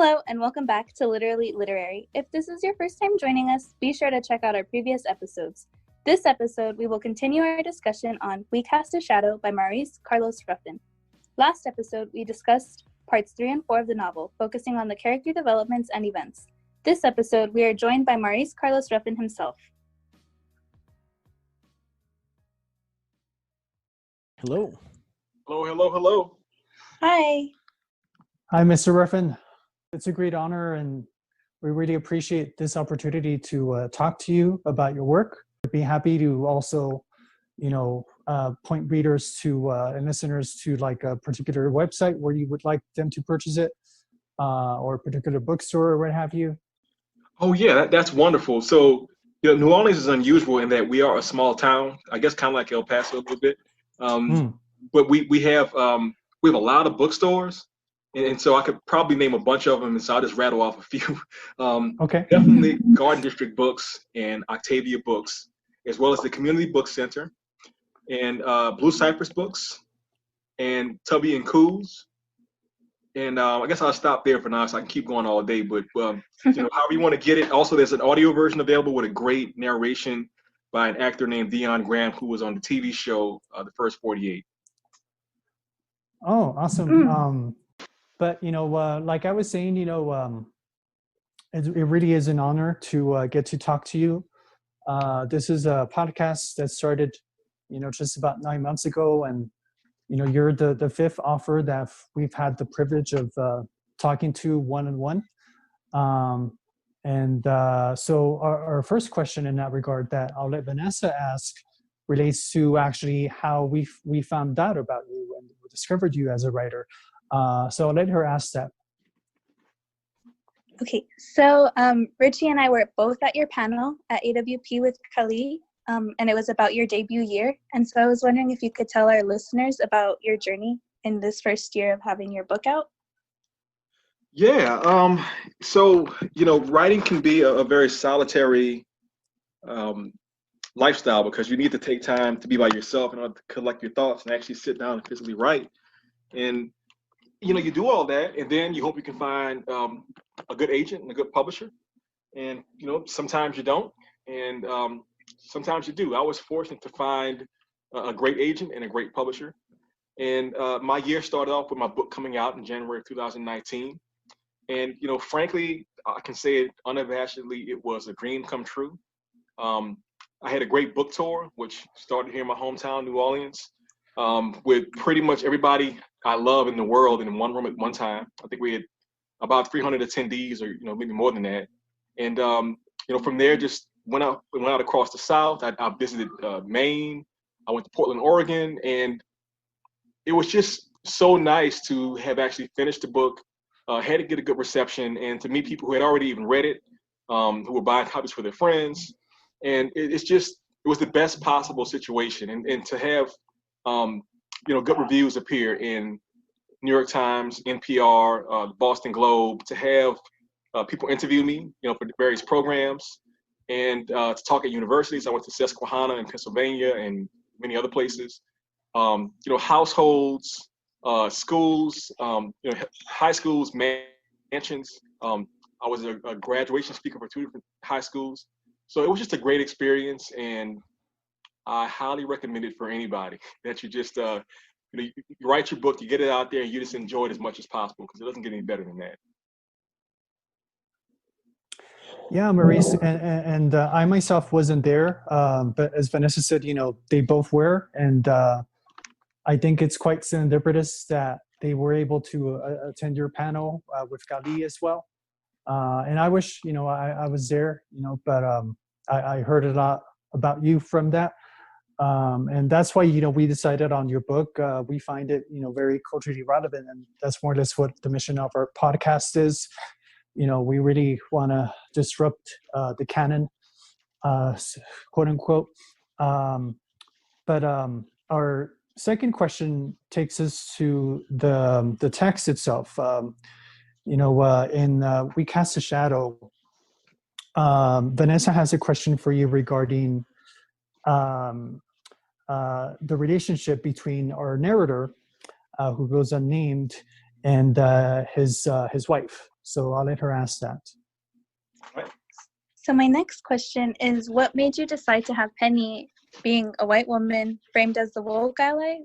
Hello, and welcome back to Literally Literary. If this is your first time joining us, be sure to check out our previous episodes. This episode, we will continue our discussion on We Cast a Shadow by Maurice Carlos Ruffin. Last episode, we discussed parts 3 and 4 of the novel, focusing on the character developments and events. This episode, we are joined by Maurice Carlos Ruffin himself. Hello. Hello. Hi. Hi, Mr. Ruffin. It's a great honor, and we really appreciate this opportunity to talk to you about your work. I'd be happy to also, point readers to and listeners to like a particular website where you would like them to purchase it, or a particular bookstore or what have you. Oh yeah, that's wonderful. So, New Orleans is unusual in that we are a small town. I guess kind of like El Paso a little bit, but we have a lot of bookstores. And so I could probably name a bunch of them, and so I'll just rattle off a few. Okay. Definitely Garden District Books and Octavia Books, as well as the Community Book Center, and Blue Cypress Books, and Tubby and Coos. And I guess I'll stop there for now, so I can keep going all day. But however you want to get it. Also, there's an audio version available with a great narration by an actor named Dion Graham, who was on the TV show The First 48. Oh, awesome. But, like I was saying, it really is an honor to get to talk to you. This is a podcast that started, just about 9 months ago. And, you're the fifth author that we've had the privilege of talking to one-on-one. So our first question in that regard that I'll let Vanessa ask relates to actually how we found out about you and discovered you as a writer. So I'll let her ask that. Okay, so Richie and I were both at your panel at AWP with Kali, and it was about your debut year. And so I was wondering if you could tell our listeners about your journey in this first year of having your book out. Yeah, so, writing can be a very solitary lifestyle because you need to take time to be by yourself in order to collect your thoughts and actually sit down and physically write. And you do all that, and then you hope you can find a good agent and a good publisher. And, sometimes you don't, and sometimes you do. I was fortunate to find a great agent and a great publisher. And my year started off with my book coming out in January of 2019. And, frankly, I can say it unabashedly, it was a dream come true. I had a great book tour, which started here in my hometown, New Orleans, with pretty much everybody I love in the world in one room at one time. I think we had about 300 attendees, or maybe more than that. And from there, just went out across the South. I visited Maine. I went to Portland, Oregon, and it was just so nice to have actually finished the book, had to get a good reception, and to meet people who had already even read it, who were buying copies for their friends. And it was the best possible situation, and to have good reviews appear in New York Times, NPR, the Boston Globe, to have people interview me, for various programs, and to talk at universities. I went to Susquehanna in Pennsylvania and many other places. Households, schools, high schools, mansions. I was a graduation speaker for 2 different high schools. So it was just a great experience, and I highly recommend it for anybody that you just, you write your book, you get it out there, and you just enjoy it as much as possible, because it doesn't get any better than that. Yeah, Maurice, and I myself wasn't there, but as Vanessa said, they both were, and I think it's quite serendipitous that they were able to attend your panel with Gali as well. And I wish, I was there, but I heard a lot about you from that. And that's why, we decided on your book. We find it, very culturally relevant, and that's more or less what the mission of our podcast is. We really want to disrupt the canon, quote unquote. But our second question takes us to the text itself. In We Cast a Shadow, Vanessa has a question for you regarding the relationship between our narrator, who goes unnamed, and his wife, So I'll let her ask that. Right. So my next question is, what made you decide to have Penny, being a white woman, framed as the woke ally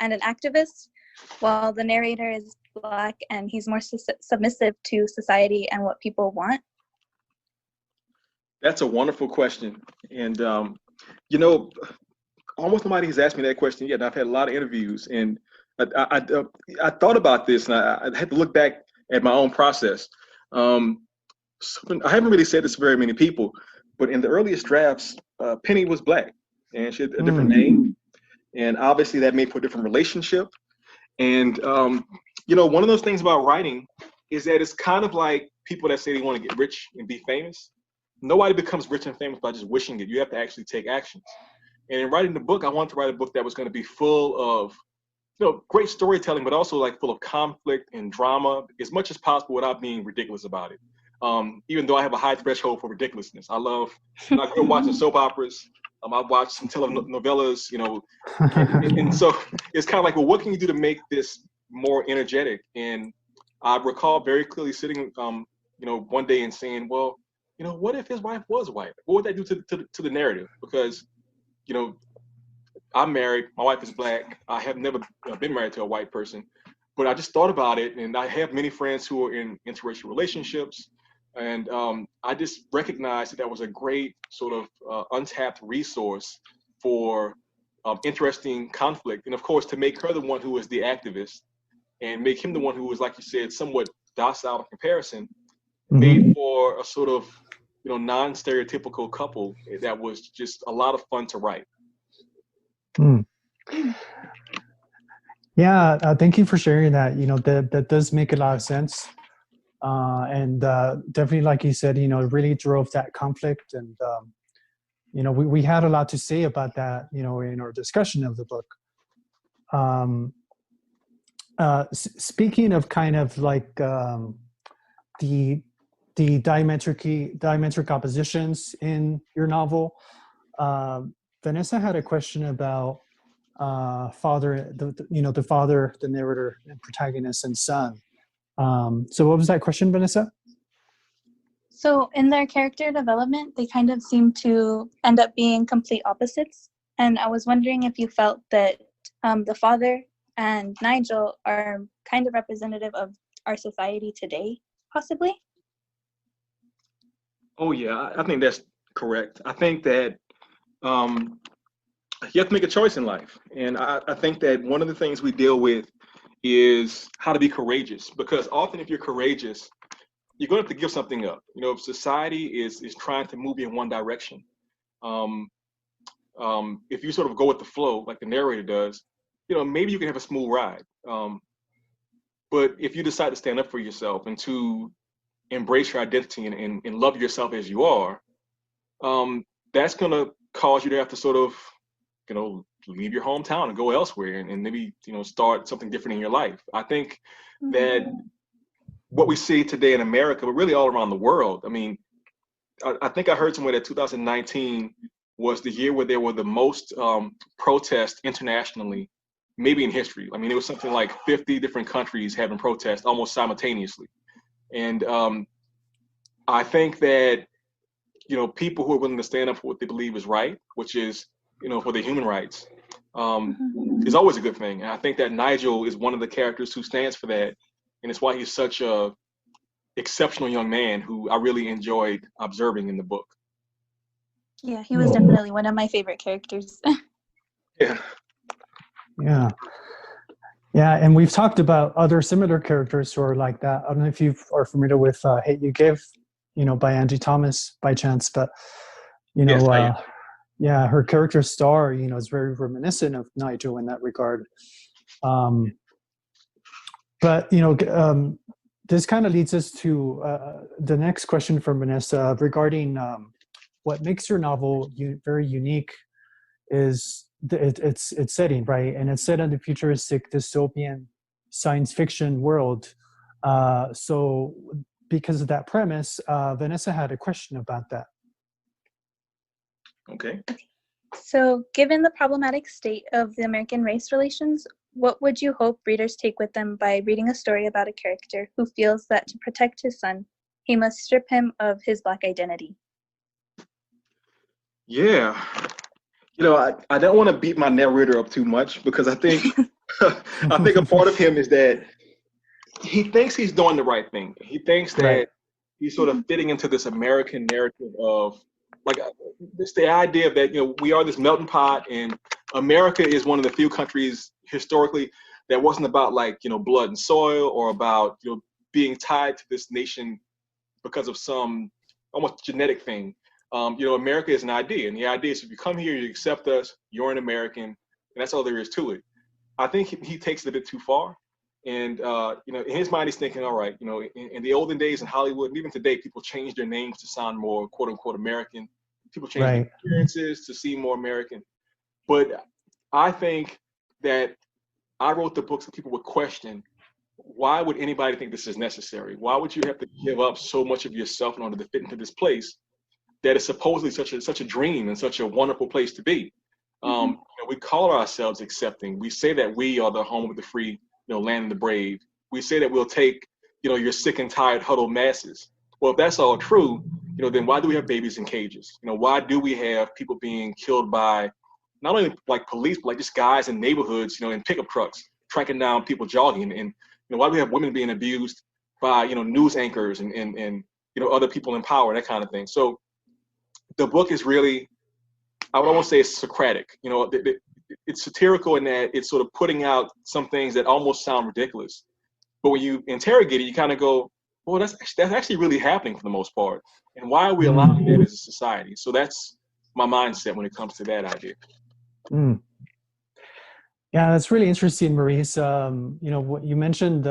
and an activist, while the narrator is Black and he's more submissive to society and what people want? That's a wonderful question. And, you know, almost nobody has asked me that question yet. I've had a lot of interviews, and I thought about this, and I had to look back at my own process. I haven't really said this to very many people, but in the earliest drafts, Penny was Black, and she had a different name, and obviously that made for a different relationship. And you know, one of those things about writing is that it's kind of like people that say they want to get rich and be famous. Nobody becomes rich and famous by just wishing it. You have to actually take actions. And in writing the book, I wanted to write a book that was going to be full of, you know, great storytelling, but also like full of conflict and drama, as much as possible without being ridiculous about it. Even though I have a high threshold for ridiculousness, I grew up watching soap operas. I watched some telenovelas, you know, and so it's kind of like, well, what can you do to make this more energetic? And I recall very clearly sitting, you know, one day and saying, well, you know, what if his wife was white? What would that do to the narrative? Because, you know, I'm married, my wife is Black. I have never been married to a white person, but I just thought about it, and I have many friends who are in interracial relationships. And I just recognized that was a great sort of untapped resource for interesting conflict. And of course, to make her the one who is the activist and make him the one who was, like you said, somewhat docile in comparison, made for a sort of, you know, non-stereotypical couple that was just a lot of fun to write. Yeah, thank you for sharing that. You know, that does make a lot of sense. And definitely, like you said, you know, it really drove that conflict. And, you know, we had a lot to say about that, you know, in our discussion of the book. Speaking of kind of like the diametric oppositions in your novel, Vanessa had a question about father, the father, the narrator, and protagonist, and son. So what was that question, Vanessa? So in their character development, they kind of seem to end up being complete opposites. And I was wondering if you felt that the father and Nigel are kind of representative of our society today, possibly? Oh, yeah, I think that's correct. I think that you have to make a choice in life. And I think that one of the things we deal with is how to be courageous, because often if you're courageous, you're going to have to give something up. You know, if society is trying to move you in one direction, if you sort of go with the flow, like the narrator does, you know, maybe you can have a smooth ride. But if you decide to stand up for yourself and to embrace your identity and love yourself as you are, that's going to cause you to have to sort of, you know, leave your hometown and go elsewhere and maybe, you know, start something different in your life. I think that what we see today in America, but really all around the world, I mean, I think I heard somewhere that 2019 was the year where there were the most protests internationally, maybe in history. I mean, it was something like 50 different countries having protests almost simultaneously. And I think that, you know, people who are willing to stand up for what they believe is right, which is, you know, for their human rights, is always a good thing. And I think that Nigel is one of the characters who stands for that. And it's why he's such a exceptional young man who I really enjoyed observing in the book. Yeah, he was definitely one of my favorite characters. Yeah. Yeah. Yeah, and we've talked about other similar characters who are like that. I don't know if you are familiar with Hate You Give, you know, by Angie Thomas by chance, but, you know, Yes, yeah, her character Star, you know, is very reminiscent of Nigel in that regard. But, you know, this kind of leads us to the next question from Vanessa regarding what makes your novel very unique is its setting, right? And it's set in the futuristic dystopian science fiction world. So because of that premise, Vanessa had a question about that. Okay. So given the problematic state of the American race relations, what would you hope readers take with them by reading a story about a character who feels that to protect his son, he must strip him of his Black identity? Yeah. I don't want to beat my narrator up too much because I think I think a part of him is that he thinks he's doing the right thing. He thinks that Right. he's sort of fitting into this American narrative of like it's the idea that we are this melting pot, and America is one of the few countries historically that wasn't about like blood and soil or about being tied to this nation because of some almost genetic thing. America is an idea, and the idea is if you come here, you accept us, you're an American, and that's all there is to it. I think he takes it a bit too far. And in his mind, he's thinking, all right, in the olden days in Hollywood, and even today, people change their names to sound more "quote unquote" American. People change their Right. appearances to seem more American. But I think that I wrote the books that people would question. Why would anybody think this is necessary? Why would you have to give up so much of yourself in order to fit into this place that is supposedly such a dream and such a wonderful place to be? We call ourselves accepting. We say that we are the home of the free, land of the brave. We say that we'll take, your sick and tired huddled masses. Well, if that's all true, then why do we have babies in cages? Why do we have people being killed by not only like police, but like just guys in neighborhoods, in pickup trucks, tracking down people jogging? And why do we have women being abused by, news anchors and other people in power, that kind of thing? So the book is really, I would almost say it's Socratic. It's satirical in that it's sort of putting out some things that almost sound ridiculous. But when you interrogate it, you kind of go, well, that's actually really happening for the most part. And why are we allowing that as a society? So that's my mindset when it comes to that idea. Yeah, that's really interesting, Maurice. What you mentioned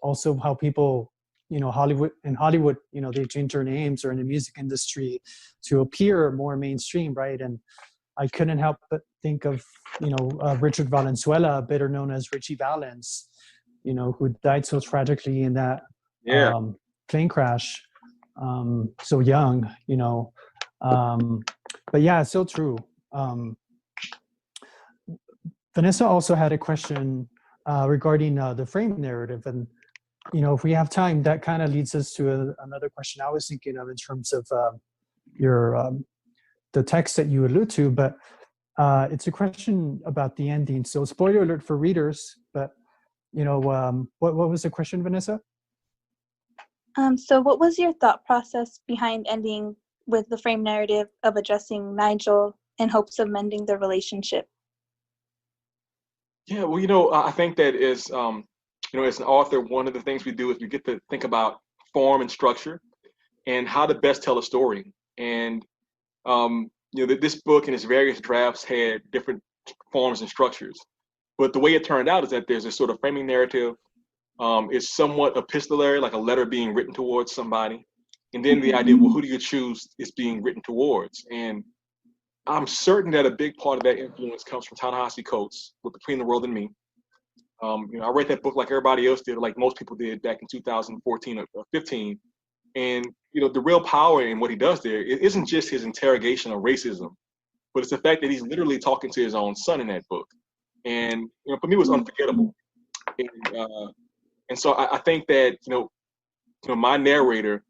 also how people, Hollywood, they change their names, or in the music industry to appear more mainstream, right? And I couldn't help but think of, Richard Valenzuela, better known as Richie Valens, who died so tragically in that plane crash, so young, but yeah, it's so true. Vanessa also had a question regarding the frame narrative. And, if we have time, that kind of leads us to another question I was thinking of in terms of the text that you allude to. But it's a question about the ending. So spoiler alert for readers, but, what was the question, Vanessa? So what was your thought process behind ending with the frame narrative of addressing Nigel in hopes of mending the relationship? Yeah, well, I think that is, as an author, one of the things we do is we get to think about form and structure and how to best tell a story. And, this book and its various drafts had different forms and structures. But the way it turned out is that there's a sort of framing narrative. It's somewhat epistolary, like a letter being written towards somebody. And then the idea, well, who do you choose is being written towards? And I'm certain that a big part of that influence comes from Ta-Nehisi Coates with Between the World and Me. I read that book like everybody else did, like most people did back in 2014 or 15. And, the real power in what he does there, it isn't just his interrogation of racism, but it's the fact that he's literally talking to his own son in that book. And, for me, it was unforgettable. And so I think that, my narrator,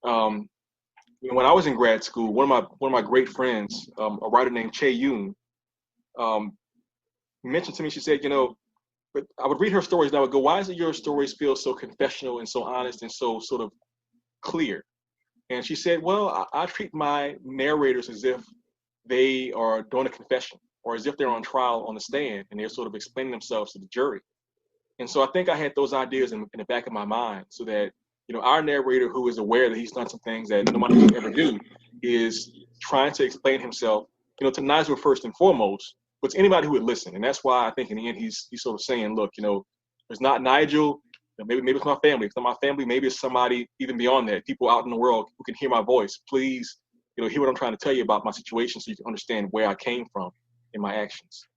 when I was in grad school, one of my great friends, a writer named Che Yoon, mentioned to me, she said, but I would read her stories and I would go, why is it your stories feel so confessional and so honest and so sort of clear? And she said, well, I treat my narrators as if they are doing a confession or as if they're on trial on the stand and they're sort of explaining themselves to the jury. And so I think I had those ideas in the back of my mind so that, our narrator, who is aware that he's done some things that no one would ever do, is trying to explain himself, to Nigel first and foremost, but to anybody who would listen. And that's why I think in the end he's sort of saying, look, it's not Nigel, maybe it's my family. If it's not my family, maybe it's somebody even beyond that, people out in the world who can hear my voice. Please, hear what I'm trying to tell you about my situation so you can understand where I came from in my actions.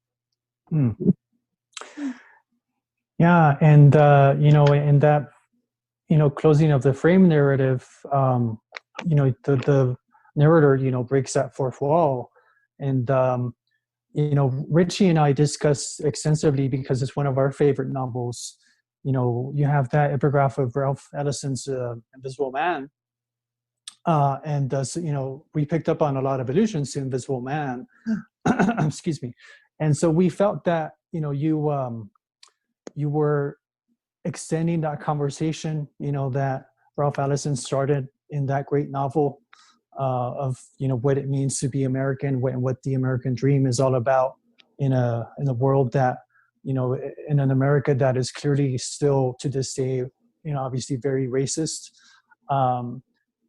Yeah, and in that closing of the frame narrative, the narrator breaks that fourth wall, and Richie and I discussed extensively because it's one of our favorite novels. You have that epigraph of Ralph Ellison's Invisible Man. So, we picked up on a lot of allusions to Invisible Man. Excuse me. And so we felt that, you were extending that conversation, that Ralph Ellison started in that great novel of what it means to be American, what the American dream is all about in a world that in an America that is clearly still to this day obviously very racist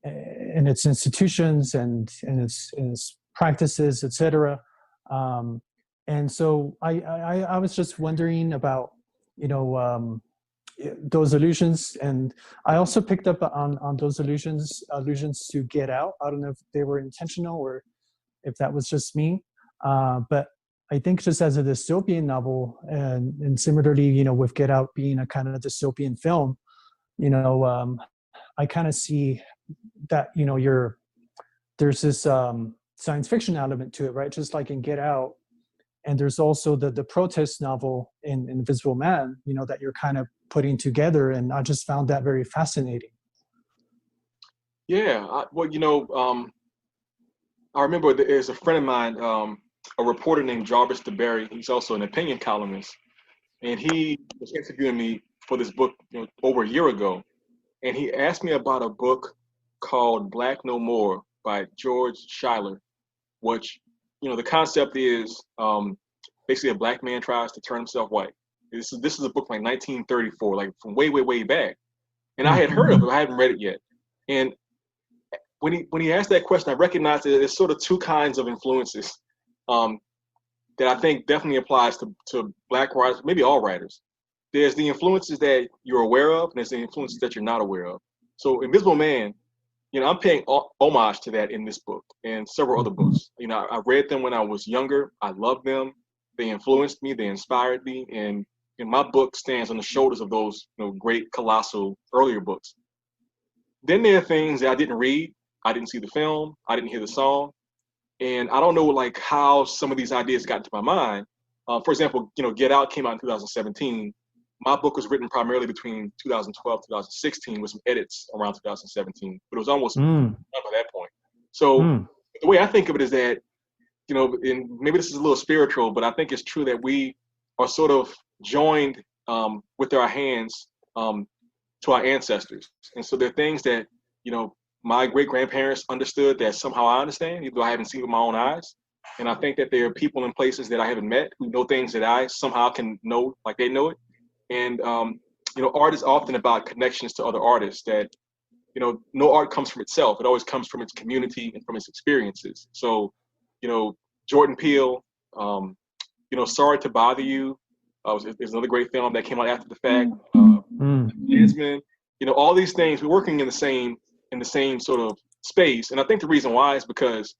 in its institutions and in its practices, etc. And so I was just wondering about those allusions, and I also picked up on those allusions to Get Out. I don't know if they were intentional or if that was just me, but I think just as a dystopian novel, and similarly, with Get Out being a kind of dystopian film, I kind of see that there's this science fiction element to it, right? Just like in Get Out. And there's also the protest novel in Invisible Man, that you're kind of putting together. And I just found that very fascinating. Yeah. I remember there's a friend of mine, a reporter named Jarvis DeBerry. He's also an opinion columnist. And he was interviewing me for this book over a year ago. And he asked me about a book called Black No More by George Schuyler, which the concept is basically a black man tries to turn himself white. This is a book like 1934, like from way, way, way back. And I had heard of it, I hadn't read it yet. And when he asked that question, I recognized that there's sort of two kinds of influences that I think definitely applies to black writers, maybe all writers. There's the influences that you're aware of, and there's the influences that you're not aware of. So Invisible Man, I'm paying homage to that in this book and several other books. I read them when I was younger. I loved them. They influenced me. They inspired me. And my book stands on the shoulders of those great, colossal earlier books. Then there are things that I didn't read. I didn't see the film. I didn't hear the song. And I don't know how some of these ideas got into my mind. For example, Get Out came out in 2017. My book was written primarily between 2012 2016 with some edits around 2017, but it was almost done by that point. So the way I think of it is that, and maybe this is a little spiritual, but I think it's true that we are sort of joined with our hands to our ancestors. And so there are things that, my great-grandparents understood that somehow I understand, even though I haven't seen with my own eyes. And I think that there are people in places that I haven't met who know things that I somehow can know like they know it. And, art is often about connections to other artists that, no art comes from itself. It always comes from its community and from its experiences. So, Jordan Peele, Sorry to Bother You, is another great film that came out after the fact. Jasmine, all these things, we're working in the same sort of space. And I think the reason why is because,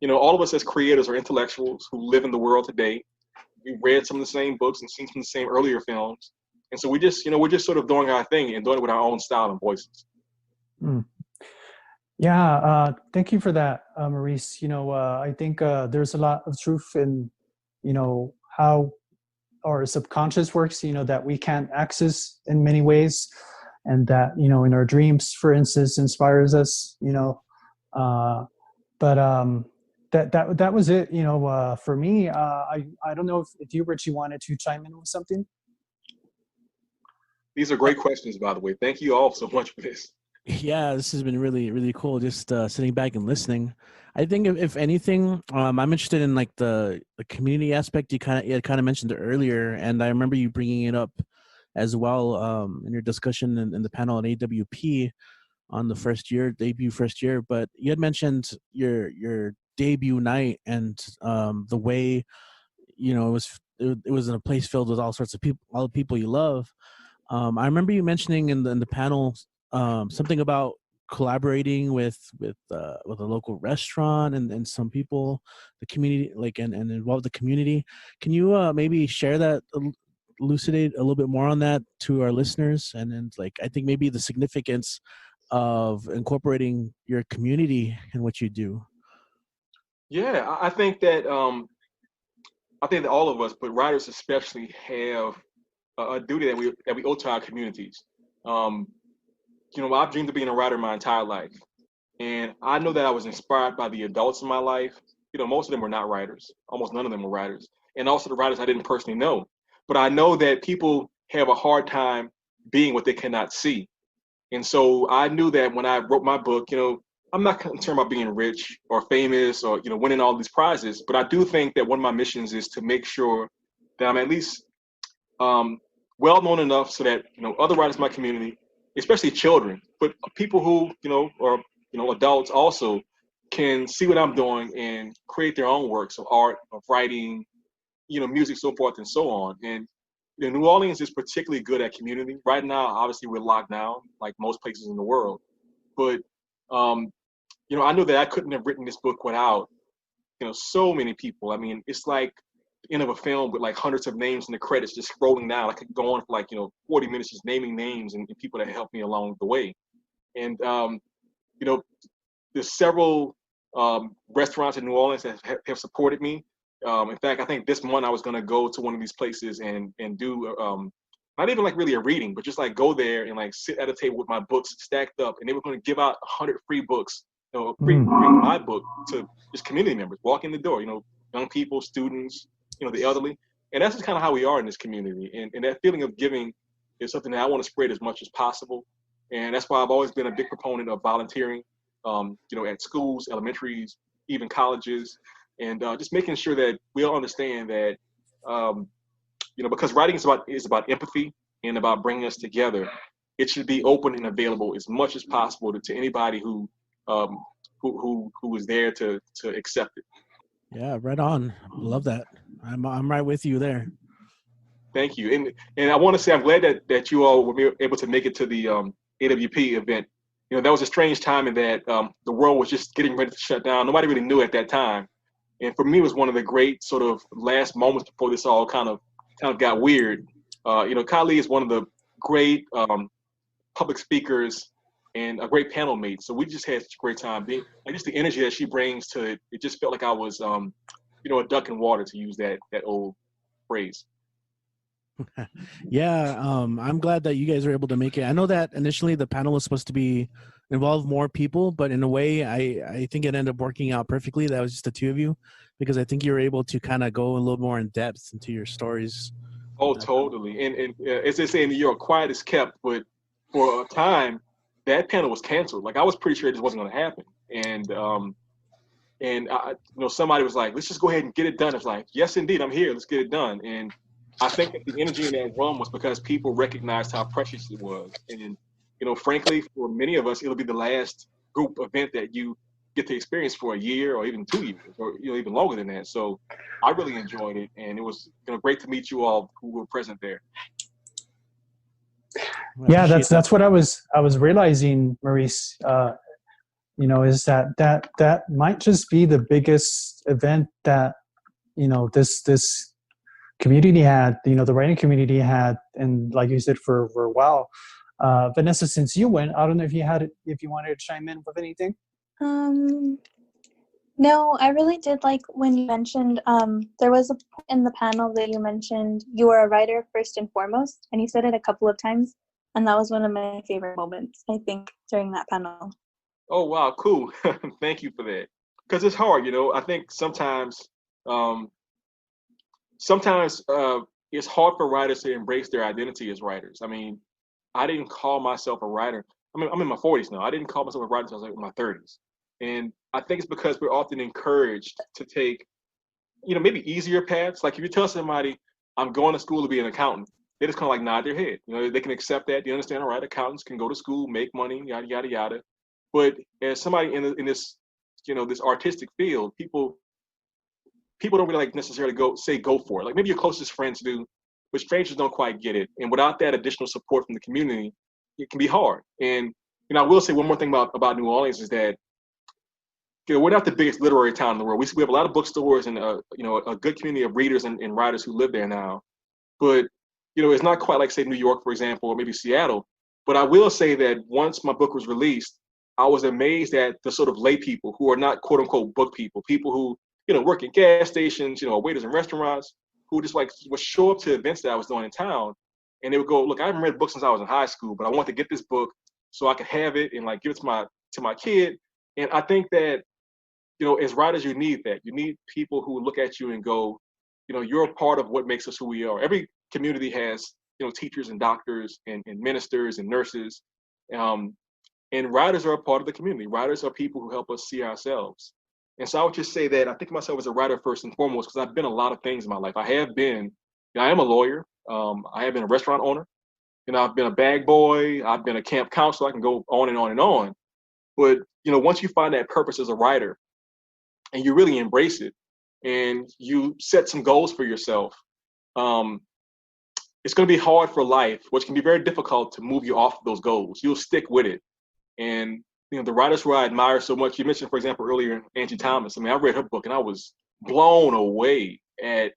all of us as creators are intellectuals who live in the world today. We've read some of the same books and seen some of the same earlier films. And so we're just sort of doing our thing and doing it with our own style and voices. Yeah, thank you for that, Maurice. I think there's a lot of truth in, how our subconscious works, that we can't access in many ways. And that, in our dreams, for instance, inspires us, that was it, for me. I don't know if you, Richie, wanted to chime in with something. These are great questions, by the way. Thank you all so much for this. Yeah, this has been really, really cool. Just sitting back and listening. I think if anything, I'm interested in the community aspect. You kind of mentioned it earlier, and I remember you bringing it up as well in your discussion in the panel at AWP on the debut first year. But you had mentioned your debut night and the way it was in a place filled with all sorts of people, all the people you love. I remember you mentioning in the panel something about collaborating with a local restaurant and some people, the community, and involve the community. Can you maybe share that, elucidate a little bit more on that to our listeners? And then I think maybe the significance of incorporating your community in what you do. Yeah, I think that I think that all of us, but writers especially, have a duty that we owe to our communities. Um, I've dreamed of being a writer my entire life, and I know that I was inspired by the adults in my life. Most of them were not writers. Almost none of them were writers, and also the writers I didn't personally know. But I know that people have a hard time being what they cannot see. And so I knew that when I wrote my book, I'm not concerned about being rich or famous or, winning all these prizes. But I do think that one of my missions is to make sure that I'm at least well known enough so that, other writers in my community, especially children, but people who, or, adults also can see what I'm doing and create their own works of art, of writing, music, so forth and so on. And New Orleans is particularly good at community. Right now, obviously, we're locked down, like most places in the world. But, I know that I couldn't have written this book without, so many people. I mean, it's like the end of a film with like hundreds of names in the credits just scrolling down. I could go on for like, 40 minutes just naming names and people that helped me along the way. And, there's several restaurants in New Orleans that have supported me. In fact, I think this month I was going to go to one of these places and do not even like really a reading, but just like go there and like sit at a table with my books stacked up, and they were going to give out 100 free books, free my book to just community members. Walk in the door, young people, students, the elderly, and that's just kind of how we are in this community. And that feeling of giving is something that I want to spread as much as possible, and that's why I've always been a big proponent of volunteering. At schools, elementaries, even colleges, and just making sure that we all understand that, because writing is about empathy and about bringing us together. It should be open and available as much as possible to anybody who is there to accept it. Yeah, right on. Love that. I'm right with you there. Thank you, and I want to say I'm glad that you all were able to make it to the AWP event. That was a strange time in that the world was just getting ready to shut down. Nobody really knew at that time. And for me, it was one of the great sort of last moments before this all kind of got weird. Kylie is one of the great public speakers and a great panel mate. So we just had such a great time. Being like just the energy that she brings to it, it just felt like I was, a duck in water, to use that old phrase. Yeah, I'm glad that you guys were able to make it. I know that initially the panel was supposed to involve more people, but in a way, I think it ended up working out perfectly. That was just the two of you, because I think you were able to kind of go a little more in depth into your stories. Oh, totally. And as they say in New York, quiet is kept. But for a time, that panel was canceled. Like I was pretty sure it just wasn't going to happen. And somebody was like, "Let's just go ahead and get it done." It's like, "Yes, indeed, I'm here. Let's get it done." And I think that the energy in that room was because people recognized how precious it was. And, frankly, for many of us, it'll be the last group event that you get to experience for a year or even 2 years or, even longer than that. So I really enjoyed it. And it was great to meet you all who were present there. Yeah, that's what I was realizing, Maurice, is that might just be the biggest event that, this community had, the writing community had, and like you said, for a while. Vanessa, since you went, I don't know if you wanted to chime in with anything. No, I really did like when you mentioned there was a point in the panel that you mentioned you were a writer first and foremost, and you said it a couple of times, and that was one of my favorite moments, I think, during that panel. Oh, wow, cool. Thank you for that. Because it's hard, I think sometimes it's hard for writers to embrace their identity as writers. I mean, I didn't call myself a writer. I mean, I'm in my 40s now. I didn't call myself a writer until I was like in my 30s. And I think it's because we're often encouraged to take, maybe easier paths. Like if you tell somebody, I'm going to school to be an accountant, they just kind of like nod their head. They can accept that. They understand, all right, accountants can go to school, make money, yada, yada, yada. But as somebody in this, this artistic field, people don't really like necessarily go for it. Like maybe your closest friends do, but strangers don't quite get it. And without that additional support from the community, it can be hard. And I will say one more thing about New Orleans is that we're not the biggest literary town in the world. We have a lot of bookstores and a good community of readers and writers who live there now. But it's not quite like say New York, for example, or maybe Seattle. But I will say that once my book was released, I was amazed at the sort of lay people who are not quote unquote book people who work in gas stations, waiters in restaurants, who just like would show up to events that I was doing in town, and they would go, look, I haven't read books since I was in high school, but I want to get this book so I could have it and like give it to my kid. And I think that, as writers, you need that. You need people who look at you and go, you're a part of what makes us who we are. Every community has, teachers and doctors and ministers and nurses. And writers are a part of the community. Writers are people who help us see ourselves. And so I would just say that I think of myself as a writer first and foremost, because I've been a lot of things in my life. I am a lawyer. I have been a restaurant owner. I've been a bag boy. I've been a camp counselor. I can go on and on and on. But, once you find that purpose as a writer and you really embrace it and you set some goals for yourself, it's going to be hard for life, which can be very difficult to move you off of those goals. You'll stick with it. And, the writers who I admire so much, you mentioned, for example, earlier, Angie Thomas. I mean, I read her book and I was blown away at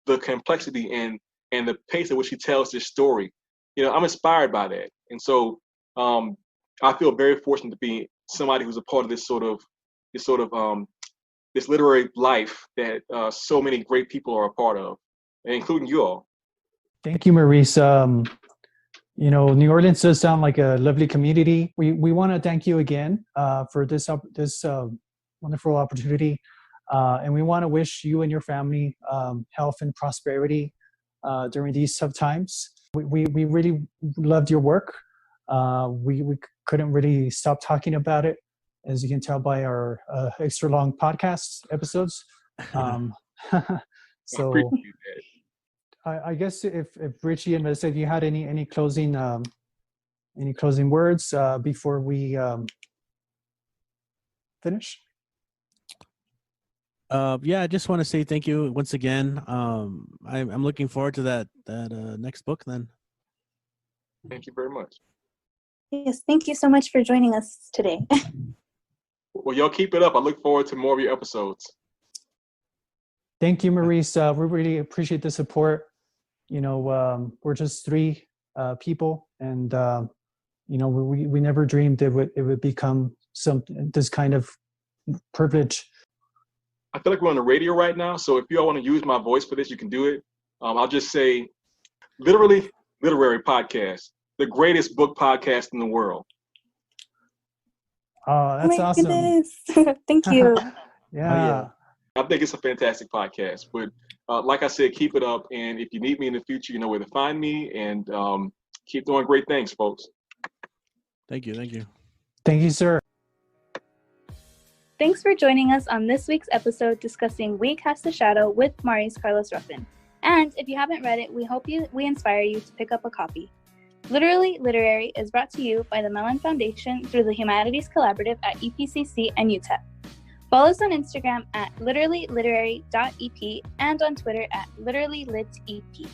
the complexity and the pace at which she tells this story. I'm inspired by that. And so I feel very fortunate to be somebody who's a part of this literary life that so many great people are a part of, including you all. Thank you, Maurice. New Orleans does sound like a lovely community. We want to thank you again for this wonderful opportunity, and we want to wish you and your family health and prosperity during these tough times. We really loved your work. We couldn't really stop talking about it, as you can tell by our extra long podcast episodes. So. I guess if Richie and Melissa, if you had any closing words before we finish. I just want to say thank you once again. I'm looking forward to that next book then. Thank you very much. Yes, thank you so much for joining us today. Well, y'all keep it up. I look forward to more of your episodes. Thank you, Maurice. We really appreciate the support. We're just three people, and we never dreamed it would become this kind of privilege. I feel like we're on the radio right now, so if you all want to use my voice for this, you can do it. I'll just say, literally, literary podcast, the greatest book podcast in the world. Oh, that's awesome! Goodness. Thank you. Yeah. I think it's a fantastic podcast, but like I said, keep it up. And if you need me in the future, you know where to find me, and keep doing great things, folks. Thank you. Thank you, sir. Thanks for joining us on this week's episode discussing We Cast a Shadow with Maurice Carlos Ruffin. And if you haven't read it, we hope we inspire you to pick up a copy. Literally Literary is brought to you by the Mellon Foundation through the Humanities Collaborative at EPCC and UTEP. Follow us on Instagram at literallyliterary.ep and on Twitter at literallylitep.